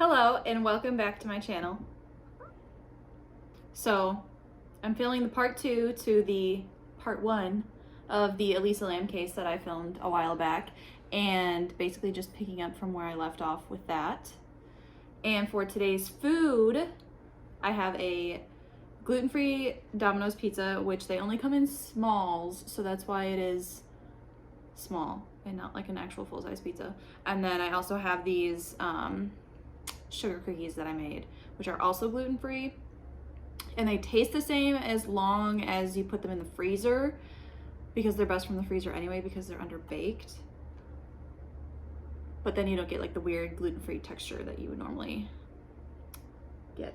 Hello and welcome back to my channel. So I'm filming the part 2 to the part 1 of the Elisa Lam case that I filmed a while back, and basically just picking up from where I left off with that. And for today's food, I have a gluten-free Domino's pizza, which they only come in smalls, so that's why it is small and not like an actual full-size pizza. And then I also have these sugar cookies that I made, which are also gluten-free, and they taste the same as long as you put them in the freezer, because they're best from the freezer anyway because they're under baked, but then you don't get like the weird gluten-free texture that you would normally get.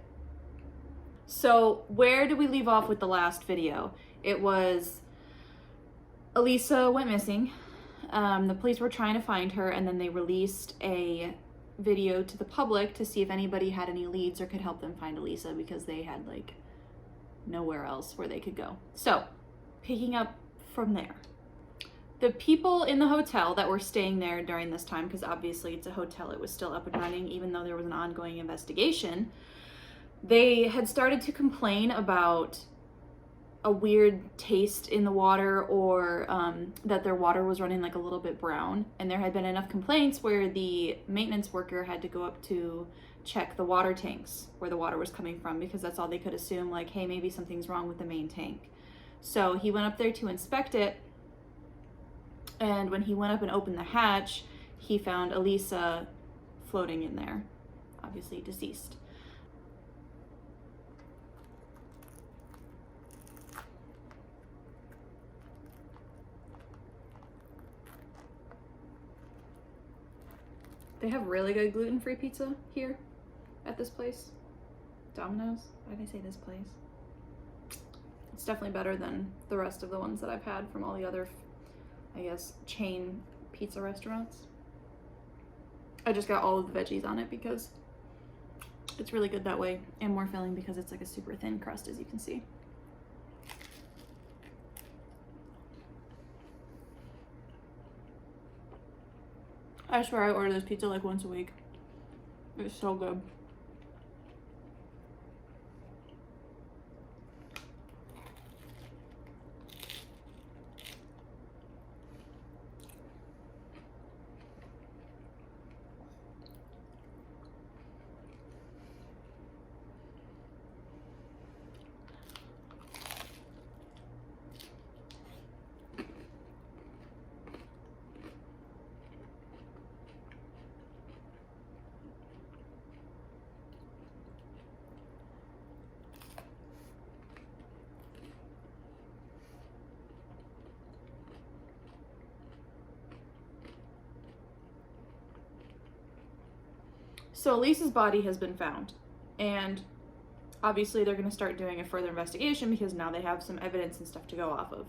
So where did we leave off with the last video? It was Elisa went missing. The police were trying to find her, and then they released a video to the public to see if anybody had any leads or could help them find Elisa, because they had like nowhere else where they could go. So picking up from there, the people in the hotel that were staying there during this time, because obviously it's a hotel, it was still up and running even though there was an ongoing investigation, they had started to complain about a weird taste in the water, or that their water was running like a little bit brown. And there had been enough complaints where the maintenance worker had to go up to check the water tanks where the water was coming from, because that's all they could assume, like, hey, maybe something's wrong with the main tank. So he went up there to inspect it, and when he went up and opened the hatch, he found Elisa floating in there, obviously deceased. They have really good gluten-free pizza here at this place. Domino's. Why did I say this place? It's definitely better than the rest of the ones that I've had from all the other, I guess, chain pizza restaurants. I just got all of the veggies on it because it's really good that way, and more filling because it's like a super thin crust, as you can see. I swear I order this pizza like once a week. It's so good. So Elisa's body has been found, and obviously they're going to start doing a further investigation because now they have some evidence and stuff to go off of.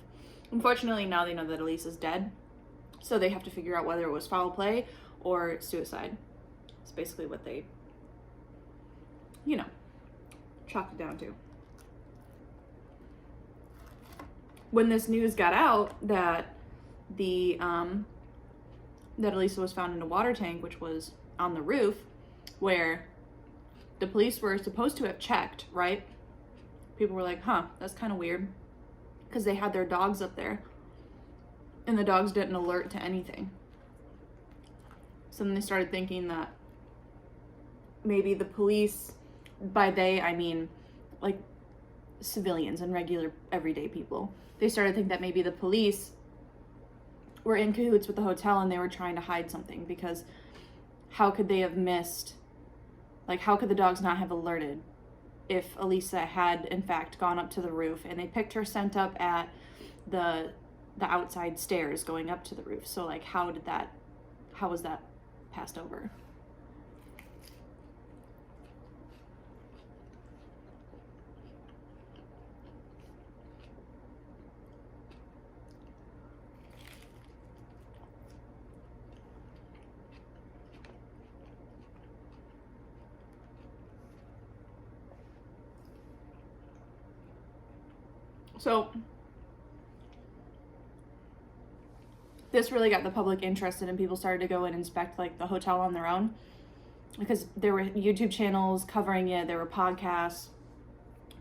Unfortunately, now they know that Elisa's dead, so they have to figure out whether it was foul play or suicide. It's basically what they, chalked it down to. When this news got out that that Elisa was found in a water tank, which was on the roof, where the police were supposed to have checked, right? People were like, huh, that's kind of weird, because they had their dogs up there and the dogs didn't alert to anything. So then they started thinking that maybe the police, by they I mean like civilians and regular everyday people, they started to think that maybe the police were in cahoots with the hotel and they were trying to hide something, because how could they have missed, like, how could the dogs not have alerted if Elisa had in fact gone up to the roof, and they picked her scent up at the outside stairs going up to the roof. So like, how was that passed over? So this really got the public interested, and people started to go and inspect like the hotel on their own. because there were YouTube channels covering it, there were podcasts,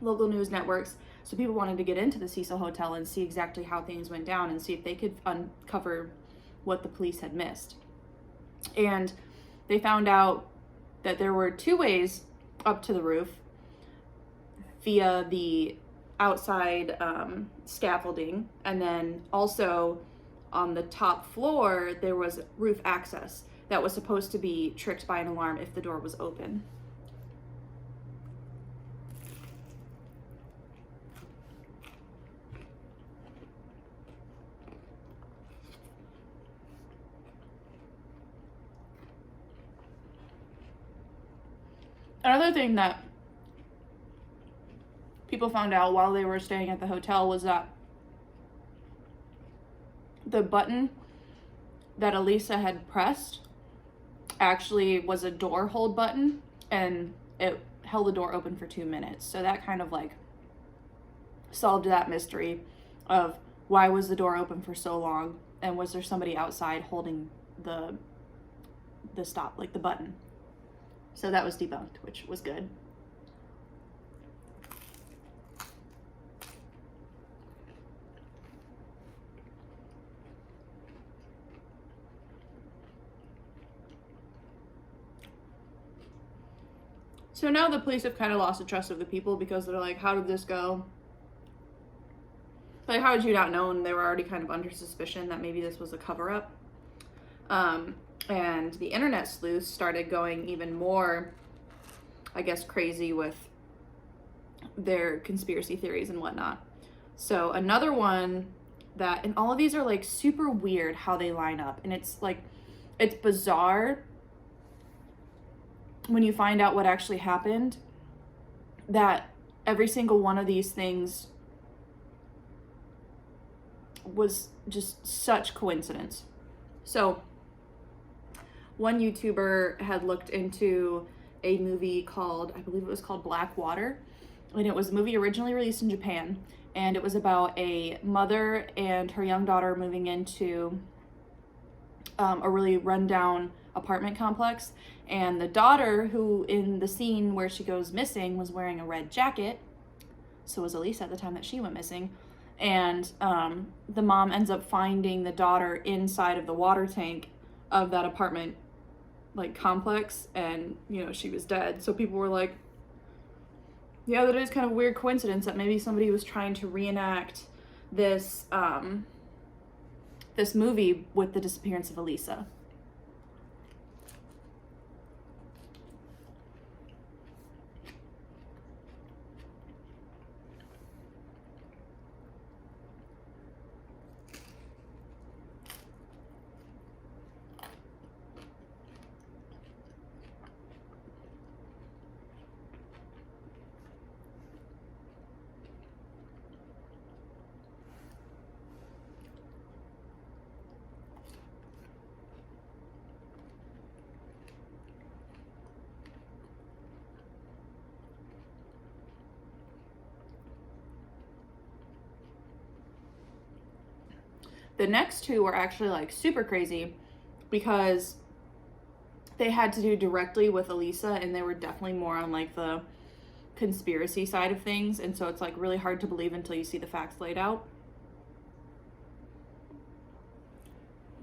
local news networks. So people wanted to get into the Cecil Hotel and see exactly how things went down and see if they could uncover what the police had missed. And they found out that there were 2 ways up to the roof via the outside scaffolding, and then also on the top floor there was roof access that was supposed to be tricked by an alarm if the door was open. Another thing that people found out while they were staying at the hotel was that the button that Elisa had pressed actually was a door hold button, and it held the door open for 2 minutes. So that kind of like solved that mystery of why was the door open for so long, and was there somebody outside holding the stop, like the button. So that was debunked, which was good. So now the police have kind of lost the trust of the people because they're like, how did this go? Like, how did you not know? And they were already kind of under suspicion that maybe this was a cover-up. And the internet sleuths started going even more, I guess, crazy with their conspiracy theories and whatnot. So another one that, and all of these are like super weird how they line up. And it's like, it's bizarre when you find out what actually happened, that every single one of these things was just such coincidence. So one YouTuber had looked into a movie called, I believe it was called Black Water, and it was a movie originally released in Japan, and it was about a mother and her young daughter moving into a really rundown apartment complex, and the daughter, who in the scene where she goes missing was wearing a red jacket, so was Elisa at the time that she went missing, and the mom ends up finding the daughter inside of the water tank of that apartment like complex, and you know, she was dead. So people were like, yeah, that is kind of a weird coincidence that maybe somebody was trying to reenact this this movie with the disappearance of Elisa. The next 2 were actually like super crazy because they had to do directly with Elisa, and they were definitely more on like the conspiracy side of things, and so it's like really hard to believe until you see the facts laid out.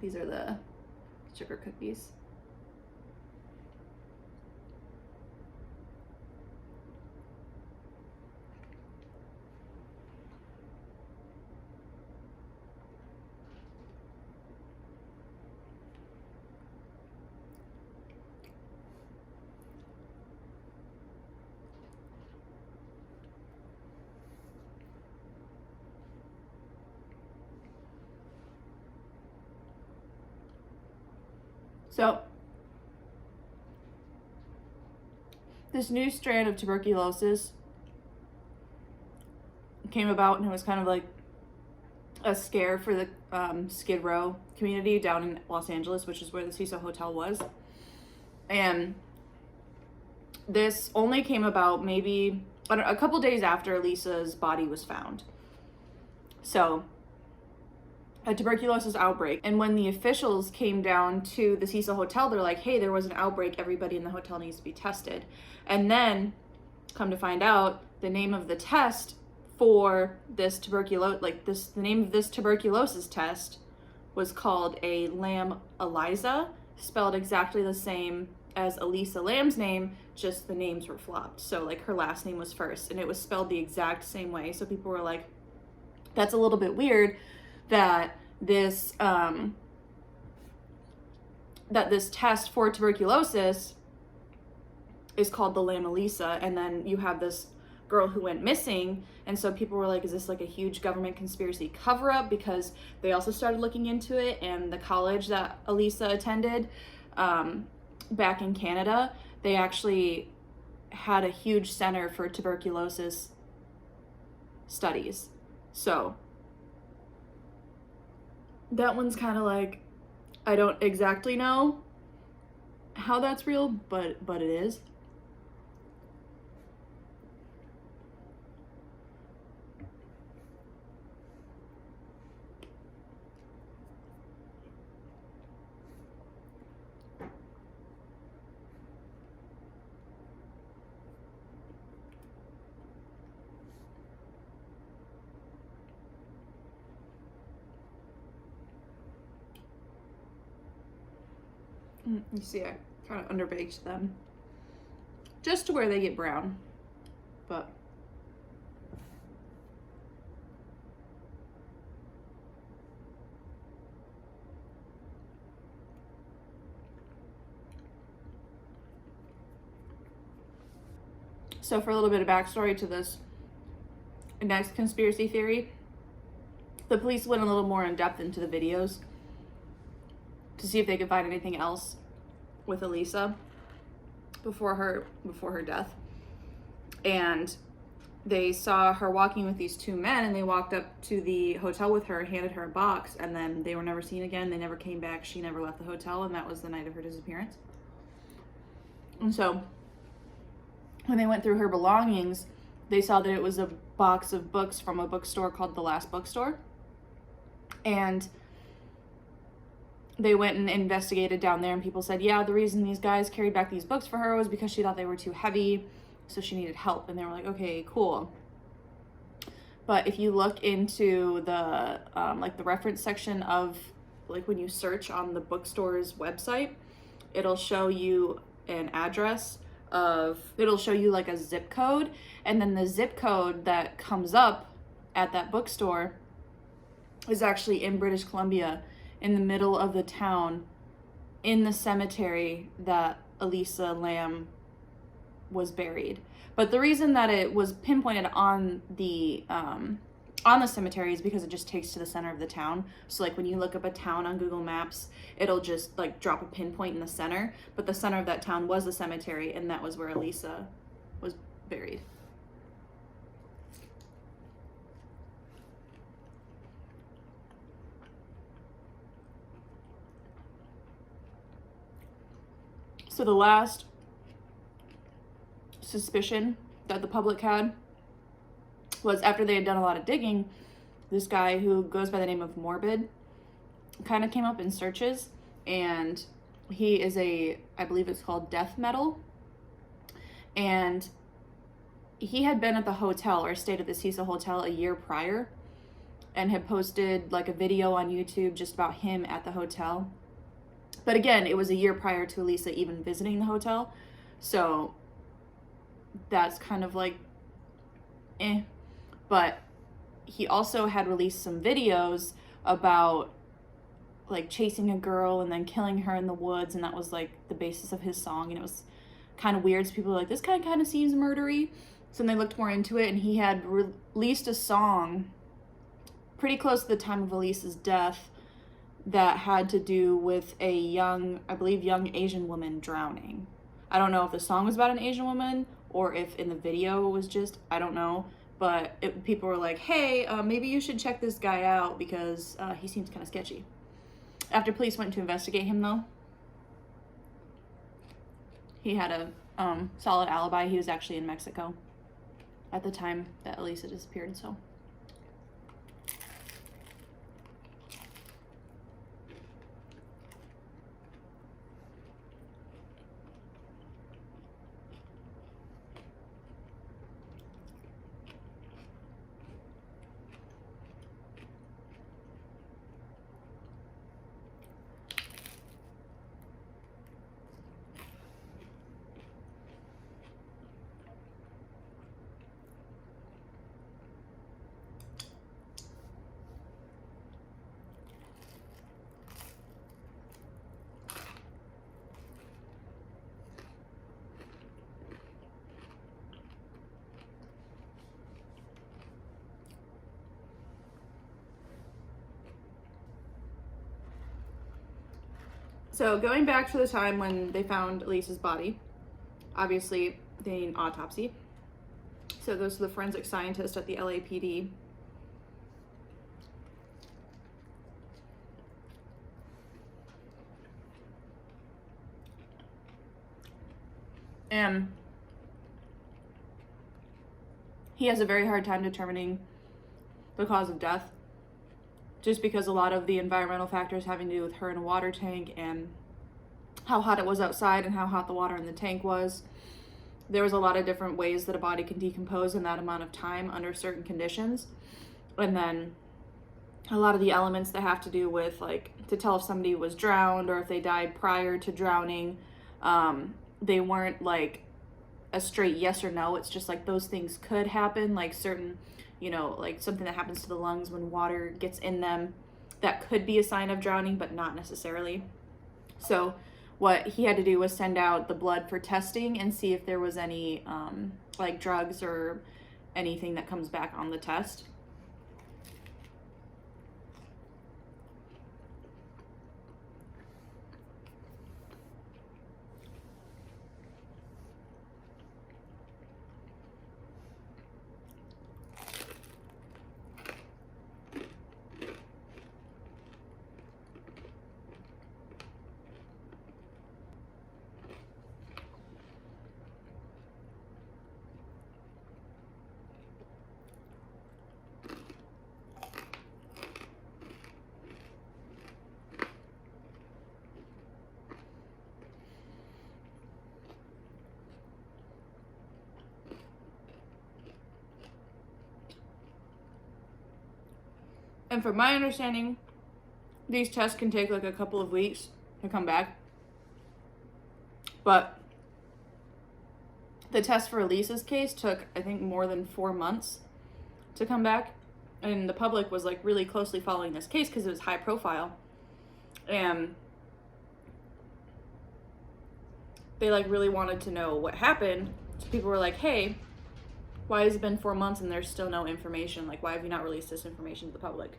These are the sugar cookies. So this new strand of tuberculosis came about, and it was kind of like a scare for the Skid Row community down in Los Angeles, which is where the Cecil Hotel was. And this only came about maybe a couple days after Elisa's body was found. So a tuberculosis outbreak. And when the officials came down to the Cecil Hotel, they're like, hey, there was an outbreak. Everybody in the hotel needs to be tested. And then, come to find out, the name of the test for this the name of this tuberculosis test was called a Lam Elisa, spelled exactly the same as Elisa Lam's name, just the names were flopped. So like her last name was first, and it was spelled the exact same way. So people were like, that's a little bit weird that this test for tuberculosis is called the Lam Elisa, and then you have this girl who went missing. And so people were like, is this like a huge government conspiracy cover-up? Because they also started looking into it, and the college that Elisa attended back in Canada, they actually had a huge center for tuberculosis studies. So that one's kind of like, I don't exactly know how that's real, but it is. You see, I kind of underbaked them just to where they get brown, but so for a little bit of backstory to this next conspiracy theory, the police went a little more in depth into the videos to see if they could find anything else with Elisa before her death. And they saw her walking with these two men, and they walked up to the hotel with her, handed her a box, and then they were never seen again. They never came back. She never left the hotel, and that was the night of her disappearance. And so when they went through her belongings, they saw that it was a box of books from a bookstore called the Last Bookstore. And they went and investigated down there, and people said, yeah, the reason these guys carried back these books for her was because she thought they were too heavy, so she needed help. And they were like, okay, cool. But if you look into the like the reference section of, like, when you search on the bookstore's website, it'll show you an address of, it'll show you like a zip code, and then the zip code that comes up at that bookstore is actually in British Columbia, in the middle of the town, in the cemetery that Elisa Lam was buried. But the reason that it was pinpointed on the cemetery is because it just takes to the center of the town. So like when you look up a town on Google Maps, it'll just like drop a pinpoint in the center, but the center of that town was the cemetery, and that was where Elisa was buried. So the last suspicion that the public had was, after they had done a lot of digging, this guy who goes by the name of Morbid kind of came up in searches, and he is I believe it's called death metal, and he had been at the hotel, or stayed at the Cecil Hotel, a year prior, and had posted like a video on YouTube just about him at the hotel. But again, it was a year prior to Elisa even visiting the hotel, so that's kind of like, But he also had released some videos about like chasing a girl and then killing her in the woods, and that was like the basis of his song, and it was kind of weird. So people were like, this kind of seems murdery. So then they looked more into it, and he had released a song pretty close to the time of Elisa's death that had to do with a young Asian woman drowning. I don't know if the song was about an Asian woman or if in the video it was just, I don't know. But people were like, hey, maybe you should check this guy out because he seems kind of sketchy. After police went to investigate him, though, he had a solid alibi. He was actually in Mexico at the time that Elisa disappeared, so. So going back to the time when they found Elisa's body, obviously they need an autopsy. So those are the forensic scientists at the LAPD. And he has a very hard time determining the cause of death, just because a lot of the environmental factors having to do with her in a water tank and how hot it was outside and how hot the water in the tank was. There was a lot of different ways that a body can decompose in that amount of time under certain conditions. And then a lot of the elements that have to do with, like, to tell if somebody was drowned or if they died prior to drowning, they weren't like a straight yes or no. It's just like those things could happen, like certain, you know, like something that happens to the lungs when water gets in them, that could be a sign of drowning, but not necessarily. So what he had to do was send out the blood for testing and see if there was any like drugs or anything that comes back on the test. And from my understanding, these tests can take like a couple of weeks to come back. But the test for Elisa's case took, I think, more than 4 months to come back. And the public was like really closely following this case because it was high profile. And they like really wanted to know what happened. So people were like, hey, why has it been 4 months and there's still no information? Like, why have you not released this information to the public?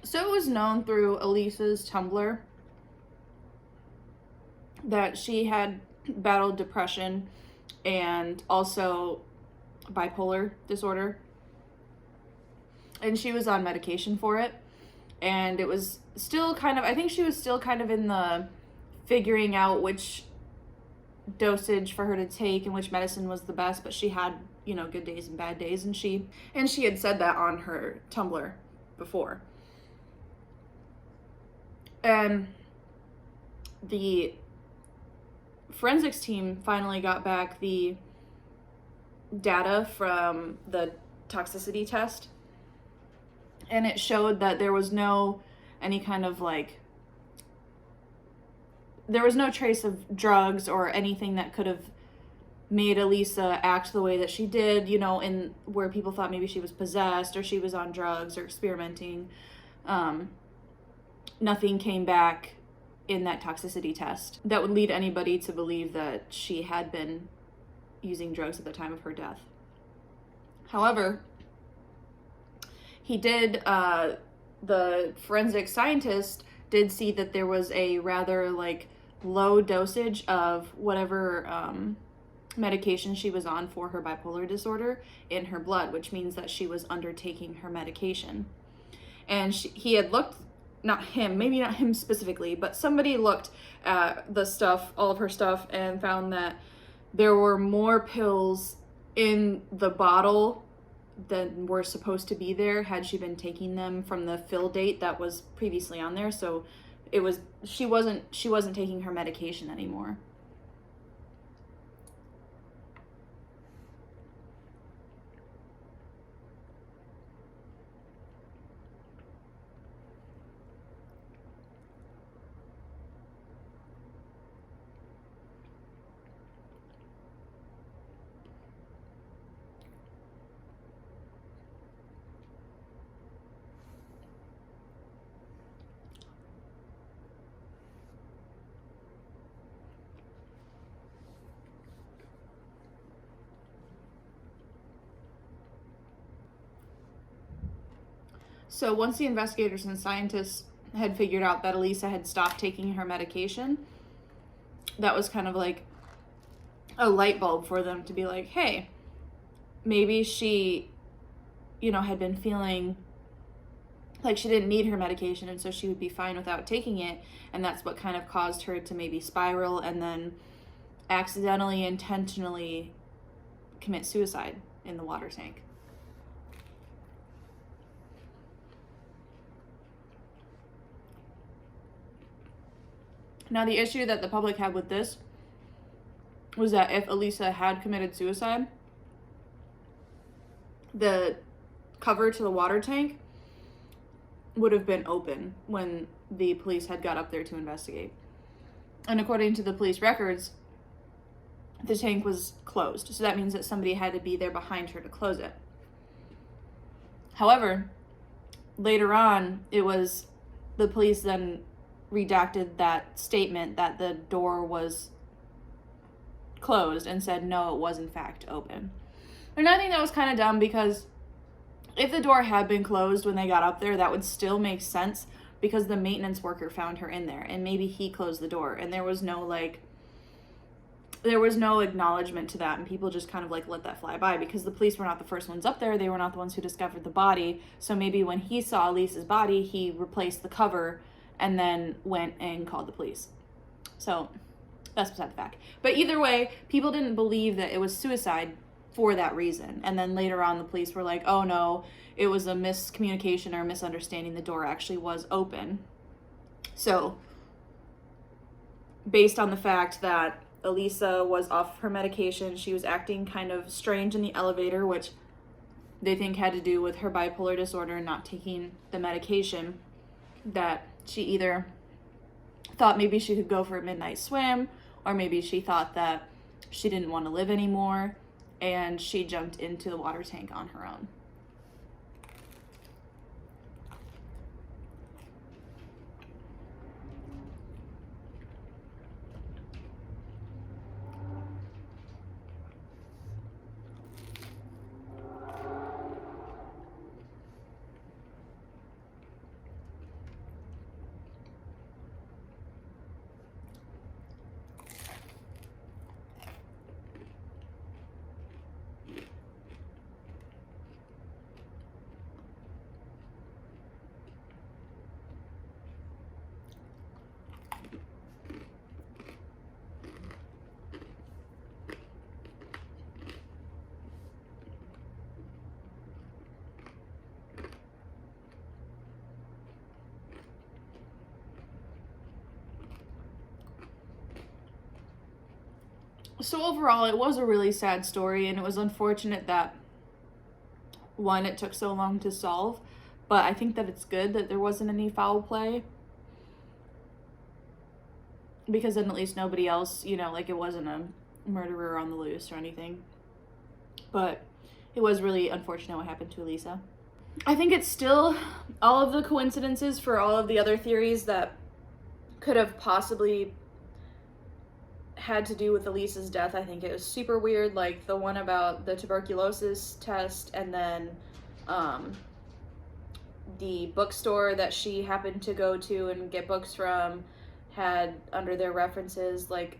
So it was known through Elisa's Tumblr that she had battled depression and also bipolar disorder. And she was on medication for it. And it was still kind of, I think she was still kind of in the figuring out which dosage for her to take and which medicine was the best, but she had, you know, good days and bad days, and she had said that on her Tumblr before. And the forensics team finally got back the data from the toxicity test, and it showed that there was no trace of drugs or anything that could have made Elisa act the way that she did, you know, in where people thought maybe she was possessed or she was on drugs or experimenting. Nothing came back in that toxicity test that would lead anybody to believe that she had been using drugs at the time of her death. However, the forensic scientist did see that there was a rather like low dosage of whatever medication she was on for her bipolar disorder in her blood, which means that she was undertaking her medication. And he had looked, maybe not him specifically, but somebody looked at the stuff, all of her stuff, and found that there were more pills in the bottle than were supposed to be there had she been taking them from the fill date that was previously on there. So she wasn't taking her medication anymore. So once the investigators and scientists had figured out that Elisa had stopped taking her medication, that was kind of like a light bulb for them to be like, hey, maybe she, had been feeling like she didn't need her medication, and so she would be fine without taking it. And that's what kind of caused her to maybe spiral and then accidentally, intentionally commit suicide in the water tank. Now, the issue that the public had with this was that if Elisa had committed suicide, the cover to the water tank would have been open when the police had got up there to investigate. And according to the police records, the tank was closed. So that means that somebody had to be there behind her to close it. However, later on, it was the police then redacted that statement that the door was closed and said, no, it was in fact open. And I think that was kind of dumb, because if the door had been closed when they got up there, that would still make sense, because the maintenance worker found her in there and maybe he closed the door, and there was no acknowledgement to that, and people just kind of let that fly by, because the police were not the first ones up there. They were not the ones who discovered the body. So maybe when he saw Lisa's body, he replaced the cover and then went and called the police. So that's beside the fact. But either way, people didn't believe that it was suicide for that reason. And then later on, the police were like, oh no, it was a miscommunication or a misunderstanding. The door actually was open. So based on the fact that Elisa was off her medication, she was acting kind of strange in the elevator, which they think had to do with her bipolar disorder and not taking the medication, that she either thought maybe she could go for a midnight swim, or maybe she thought that she didn't want to live anymore, and she jumped into the water tank on her own. So overall, it was a really sad story, and it was unfortunate that, one, it took so long to solve, but I think that it's good that there wasn't any foul play, because then at least nobody else, it wasn't a murderer on the loose or anything. But it was really unfortunate what happened to Elisa. I think it's still all of the coincidences for all of the other theories that could have possibly had to do with Elisa's death. I think it was super weird, like the one about the tuberculosis test, and then the bookstore that she happened to go to and get books from had under their references, like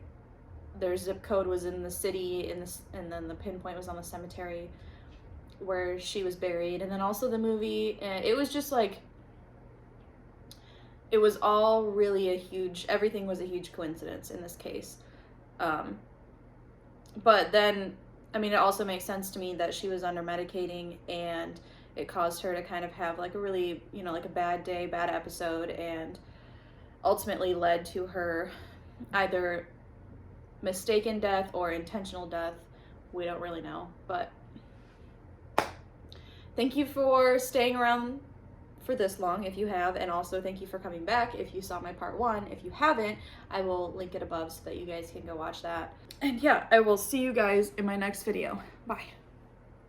their zip code was in the city, and then the pinpoint was on the cemetery where she was buried. And then also the movie, and it was just like, it was all really everything was a huge coincidence in this case. But then I mean, it also makes sense to me that she was under medicating and it caused her to kind of have like a really, you know, like a bad day, bad episode, and ultimately led to her either mistaken death or intentional death. We don't really know, but thank you for staying around for this long if you have, and also thank you for coming back if you saw my part 1. If you haven't, I will link it above so that you guys can go watch that. And yeah, I will see you guys in my next video. Bye.